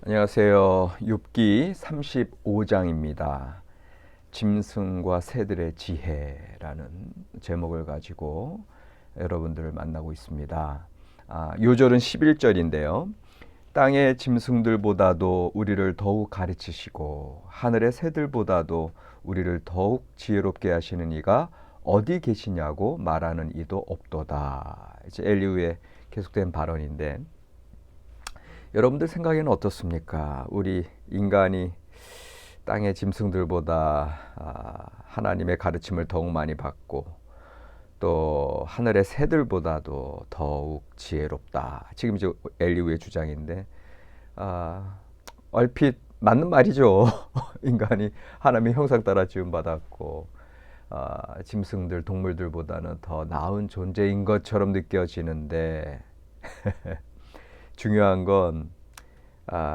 안녕하세요. 욥기 35장입니다. 짐승과 새들의 지혜라는 제목을 가지고 여러분들을 만나고 있습니다. 요절은 11절인데요. 땅의 짐승들보다도 우리를 더욱 가르치시고 하늘의 새들보다도 우리를 더욱 지혜롭게 하시는 이가 어디 계시냐고 말하는 이도 없도다. 이제 엘리후의 계속된 발언인데, 여러분들 생각에는 어떻습니까? 우리 인간이 땅의 짐승들보다 하나님의 가르침을 더욱 많이 받고 또 하늘의 새들보다도 더욱 지혜롭다. 지금 이제 엘리후의 주장인데, 얼핏 맞는 말이죠. 인간이 하나님의 형상 따라 지음 받았고 짐승들, 동물들보다는 더 나은 존재인 것처럼 느껴지는데, 중요한 건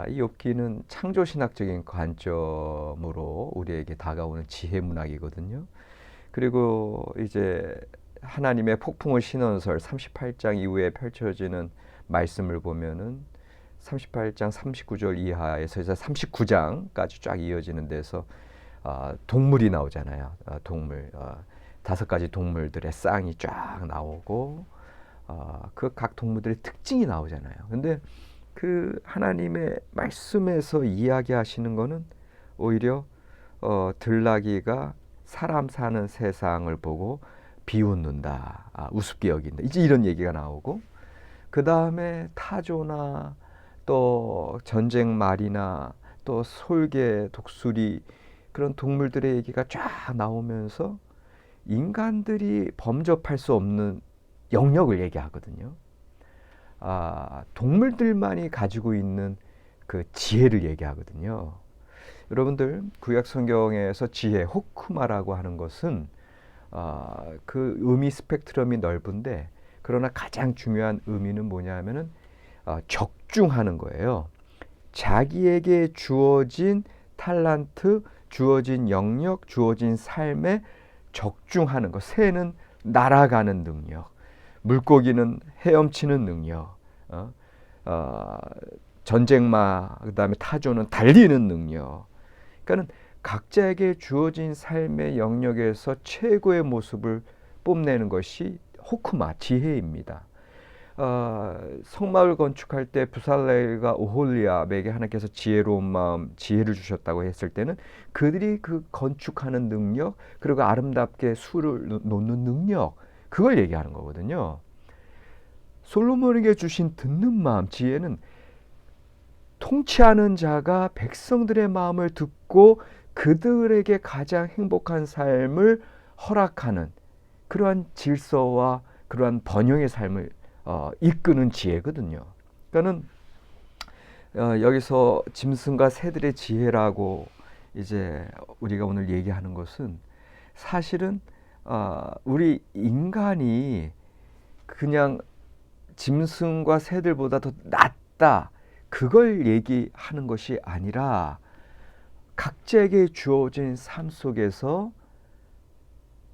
이 욥기는 창조신학적인 관점으로 우리에게 다가오는 지혜 문학이거든요. 그리고 이제 하나님의 폭풍을 신원설 38장 이후에 펼쳐지는 말씀을 보면은 38장 39절 이하에서 이제 39장까지 쫙 이어지는 데서 동물이 나오잖아요. 동물, 5가지 동물들의 쌍이 쫙 나오고 그 각 동물들의 특징이 나오잖아요. 근데 그 하나님의 말씀에서 이야기하시는 거는 오히려 들나귀가 사람 사는 세상을 보고 비웃는다, 우습게 여긴다, 이제 이런 얘기가 나오고, 그 다음에 타조나 또 전쟁 말이나 또 솔개, 독수리, 그런 동물들의 얘기가 쫙 나오면서 인간들이 범접할 수 없는 영역을 얘기하거든요. 동물들만이 가지고 있는 그 지혜를 얘기하거든요. 여러분들 구약 성경에서 지혜, 호크마라고 하는 것은 그 의미 스펙트럼이 넓은데, 그러나 가장 중요한 의미는 뭐냐면은 적중하는 거예요. 자기에게 주어진 탤런트, 주어진 영역, 주어진 삶에 적중하는 것. 새는 날아가는 능력, 물고기는 헤엄치는 능력, 전쟁마, 그 다음에 타조는 달리는 능력. 그러니까 각자에게 주어진 삶의 영역에서 최고의 모습을 뽐내는 것이 호크마, 지혜입니다. 성막을 건축할 때 부살렐과 오홀리압에게 하나님께서 지혜로운 마음, 지혜를 주셨다고 했을 때는 그들이 그 건축하는 능력, 그리고 아름답게 수를 놓는 능력, 그걸 얘기하는 거거든요. 솔로몬에게 주신 듣는 마음, 지혜는 통치하는 자가 백성들의 마음을 듣고 그들에게 가장 행복한 삶을 허락하는 그러한 질서와 그러한 번영의 삶을 이끄는 지혜거든요. 그러니까는 여기서 짐승과 새들의 지혜라고 이제 우리가 오늘 얘기하는 것은 사실은 우리 인간이 그냥 짐승과 새들보다 더 낫다, 그걸 얘기하는 것이 아니라 각자에게 주어진 삶 속에서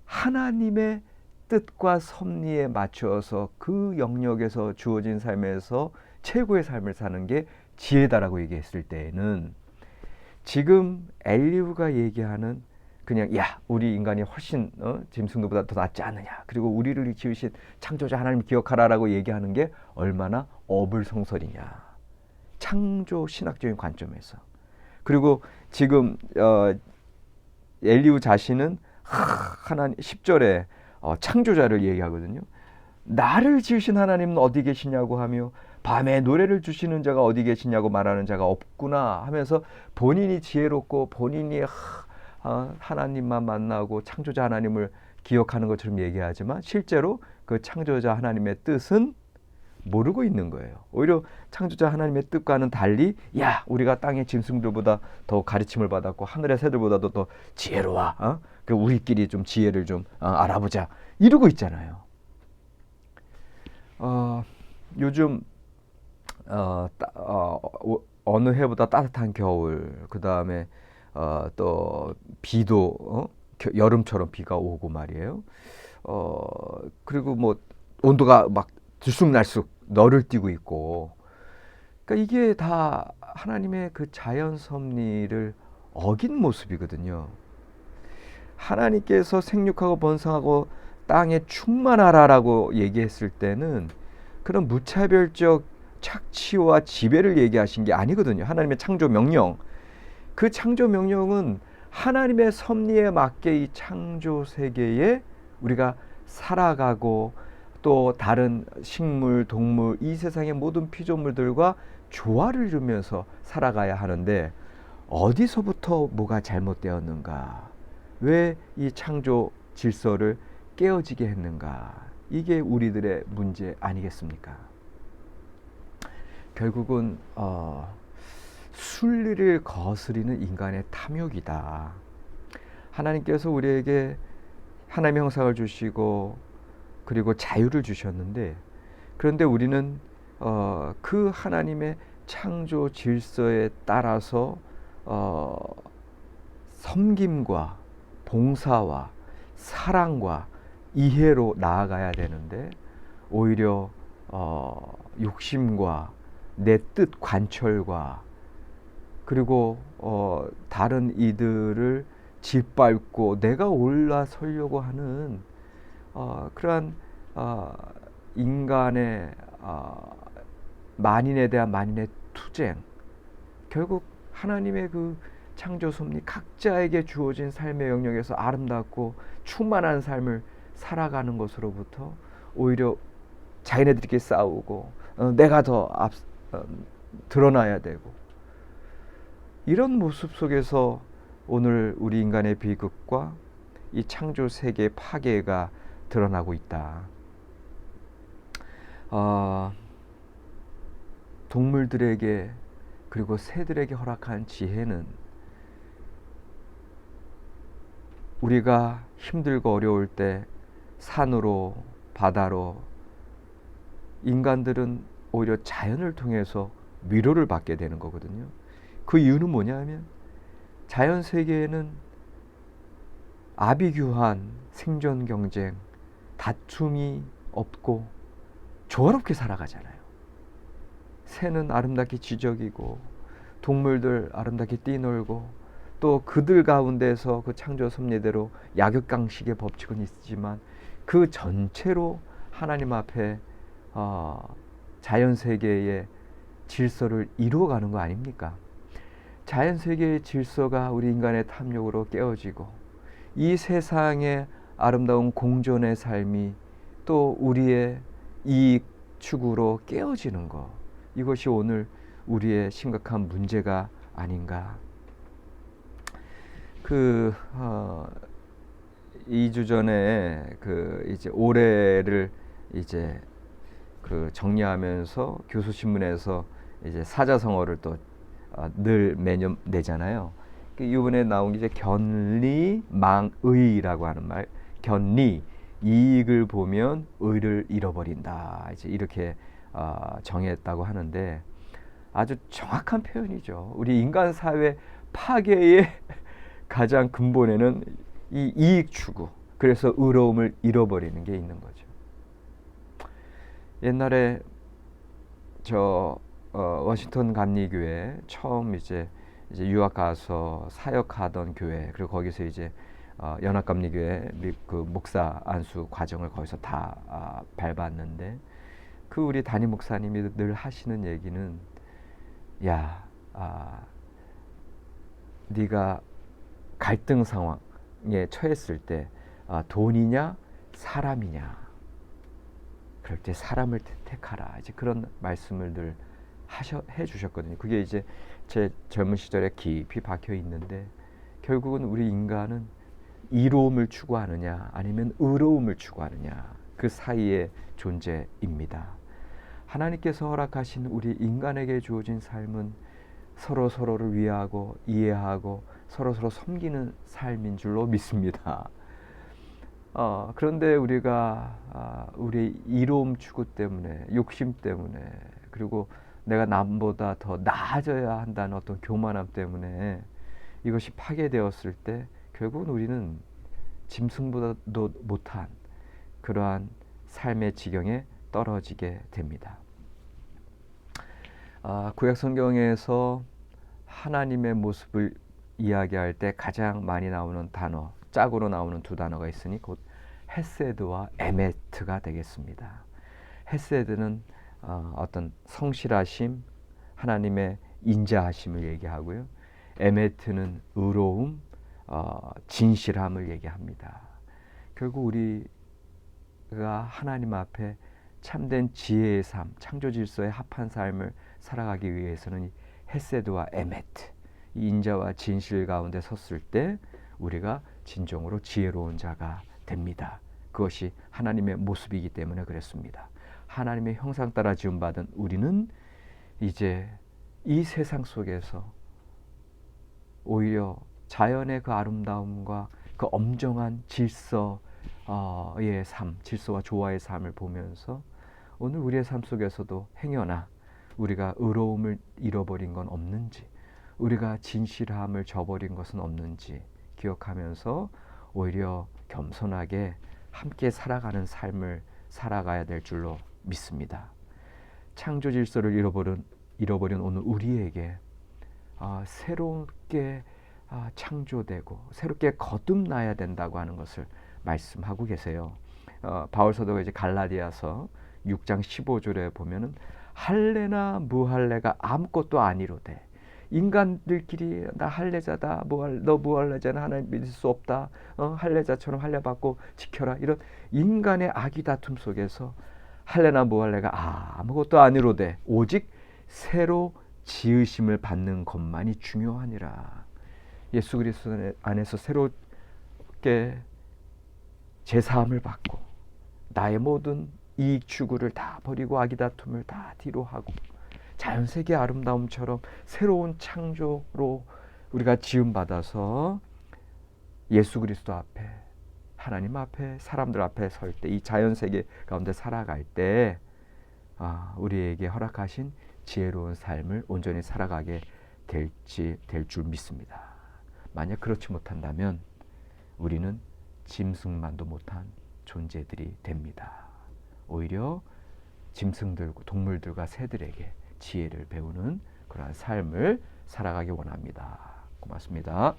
하나님의 뜻과 섭리에 맞춰서 그 영역에서 주어진 삶에서 최고의 삶을 사는 게 지혜다라고 얘기했을 때에는, 지금 엘리후가 얘기하는 그냥 우리 인간이 훨씬 짐승들보다 더 낫지 않느냐, 그리고 우리를 지으신 창조자 하나님 기억하라라고 얘기하는 게 얼마나 어불성설이냐, 창조 신학적인 관점에서. 그리고 지금 엘리후 자신은 하나님 10절에 창조자를 얘기하거든요. 나를 지으신 하나님은 어디 계시냐고 하며 밤에 노래를 주시는 자가 어디 계시냐고 말하는 자가 없구나 하면서 본인이 지혜롭고 본인이 하나님만 만나고 창조자 하나님을 기억하는 것처럼 얘기하지만 실제로 그 창조자 하나님의 뜻은 모르고 있는 거예요. 오히려 창조자 하나님의 뜻과는 달리 우리가 땅의 짐승들보다 더 가르침을 받았고 하늘의 새들보다도 더 지혜로워, 우리끼리 좀 지혜를 좀 알아보자, 이러고 있잖아요. 요즘 어느 해보다 따뜻한 겨울, 그 다음에 또 비도 여름처럼 비가 오고 말이에요. 그리고 뭐 온도가 막 들쑥날쑥 너를 띄고 있고, 그러니까 이게 다 하나님의 그 자연 섭리를 어긴 모습이거든요. 하나님께서 생육하고 번성하고 땅에 충만하라라고 얘기했을 때는 그런 무차별적 착취와 지배를 얘기하신 게 아니거든요. 하나님의 창조 명령. 그 창조 명령은 하나님의 섭리에 맞게 이 창조 세계에 우리가 살아가고 또 다른 식물, 동물, 이 세상의 모든 피조물들과 조화를 이루면서 살아가야 하는데 어디서부터 뭐가 잘못되었는가? 왜 이 창조 질서를 깨어지게 했는가? 이게 우리들의 문제 아니겠습니까? 결국은 순리를 거스리는 인간의 탐욕이다. 하나님께서 우리에게 하나님의 형상을 주시고 그리고 자유를 주셨는데, 그런데 우리는 그 하나님의 창조 질서에 따라서 섬김과 봉사와 사랑과 이해로 나아가야 되는데 오히려 욕심과 내 뜻 관철과 그리고 다른 이들을 짓밟고 내가 올라서려고 하는 그러한 인간의 만인에 대한 만인의 투쟁, 결국 하나님의 그 창조 섭리 각자에게 주어진 삶의 영역에서 아름답고 충만한 삶을 살아가는 것으로부터 오히려 자기네들끼리 싸우고 내가 더 드러나야 되고, 이런 모습 속에서 오늘 우리 인간의 비극과 이 창조 세계의 파괴가 드러나고 있다. 동물들에게 그리고 새들에게 허락한 지혜는 우리가 힘들고 어려울 때 산으로 바다로, 인간들은 오히려 자연을 통해서 위로를 받게 되는 거거든요. 그 이유는 뭐냐면 자연 세계에는 아비규환 생존 경쟁, 다툼이 없고 조화롭게 살아가잖아요. 새는 아름답게 지저귀고 동물들 아름답게 뛰놀고 또 그들 가운데서 그 창조 섭리대로 약육강식의 법칙은 있지만 그 전체로 하나님 앞에 자연 세계의 질서를 이루어가는 거 아닙니까? 자연 세계의 질서가 우리 인간의 탐욕으로 깨어지고 이 세상의 아름다운 공존의 삶이 또 우리의 이익 추구로 깨어지는 것, 이것이 오늘 우리의 심각한 문제가 아닌가. 2주 전에 이제 올해를 이제 정리하면서 교수신문에서 이제 사자성어를 또 늘 매년 내잖아요. 이번에 나온 게 이제 견리망의라고 하는 말. 견리, 이익을 보면 의를 잃어버린다. 이제 이렇게 정했다고 하는데 아주 정확한 표현이죠. 우리 인간 사회 파괴의 가장 근본에는 이 이익 추구, 그래서 의로움을 잃어버리는 게 있는 거죠. 옛날에 워싱턴 감리교회 처음 이제 유학 가서 사역하던 교회, 그리고 거기서 이제 연합감리교회 그 목사 안수 과정을 거기서 다 밟았는데, 그 우리 담임 목사님이 늘 하시는 얘기는, 야, 네가 갈등 상황에 처했을 때 돈이냐 사람이냐, 그럴 때 사람을 택하라, 이제 그런 말씀을 늘 해주셨거든요. 그게 이제 제 젊은 시절에 깊이 박혀 있는데, 결국은 우리 인간은 이로움을 추구하느냐 아니면 의로움을 추구하느냐, 그 사이의 존재입니다. 하나님께서 허락하신 우리 인간에게 주어진 삶은 서로를 위하고 이해하고 서로 섬기는 삶인 줄로 믿습니다. 그런데 우리가 우리 이로움 추구 때문에, 욕심 때문에, 그리고 내가 남보다 더 나아져야 한다는 어떤 교만함 때문에 이것이 파괴되었을 때 결국은 우리는 짐승보다도 못한 그러한 삶의 지경에 떨어지게 됩니다. 구약 성경에서 하나님의 모습을 이야기할 때 가장 많이 나오는 단어, 짝으로 나오는 두 단어가 있으니 곧 헤세드와 에메트가 되겠습니다. 헤세드는 어떤 성실하심, 하나님의 인자하심을 얘기하고요. 에메트는 의로움, 진실함을 얘기합니다. 결국 우리가 하나님 앞에 참된 지혜의 삶, 창조 질서에 합한 삶을 살아가기 위해서는 이 헤세드와 에메트, 이 인자와 진실 가운데 섰을 때 우리가 진정으로 지혜로운 자가 됩니다. 그것이 하나님의 모습이기 때문에 그랬습니다. 하나님의 형상 따라 지음받은 우리는 이제 이 세상 속에서 오히려 자연의 그 아름다움과 그 엄정한 질서의 삶, 질서와 조화의 삶을 보면서 오늘 우리의 삶 속에서도 행여나 우리가 의로움을 잃어버린 건 없는지, 우리가 진실함을 저버린 것은 없는지 기억하면서 오히려 겸손하게 함께 살아가는 삶을 살아가야 될 줄로 믿습니다. 창조 질서를 잃어버린 오늘 우리에게 새롭게 창조되고 새롭게 거듭나야 된다고 하는 것을 말씀하고 계세요. 바울 사도가 이제 갈라디아서 6장 15절에 보면은 할례나 무할례가 아무것도 아니로되 인간들끼리 나 할례자다, 너 무할례자는 하나님 믿을 수 없다, 할례자처럼 할례 받고 지켜라, 이런 인간의 악의 다툼 속에서 할례나 무할례가 아무것도 아니로되 오직 새로 지으심을 받는 것만이 중요하니라. 예수 그리스도 안에서 새롭게 제사함을 받고 나의 모든 이익 추구를 다 버리고 악의 다툼을 다 뒤로 하고 자연세계 아름다움처럼 새로운 창조로 우리가 지음받아서 예수 그리스도 앞에, 하나님 앞에, 사람들 앞에 설 때, 이 자연세계 가운데 살아갈 때 우리에게 허락하신 지혜로운 삶을 온전히 살아가게 될 줄 믿습니다. 만약 그렇지 못한다면 우리는 짐승만도 못한 존재들이 됩니다. 오히려 짐승들과 동물들과 새들에게 지혜를 배우는 그러한 삶을 살아가기 원합니다. 고맙습니다.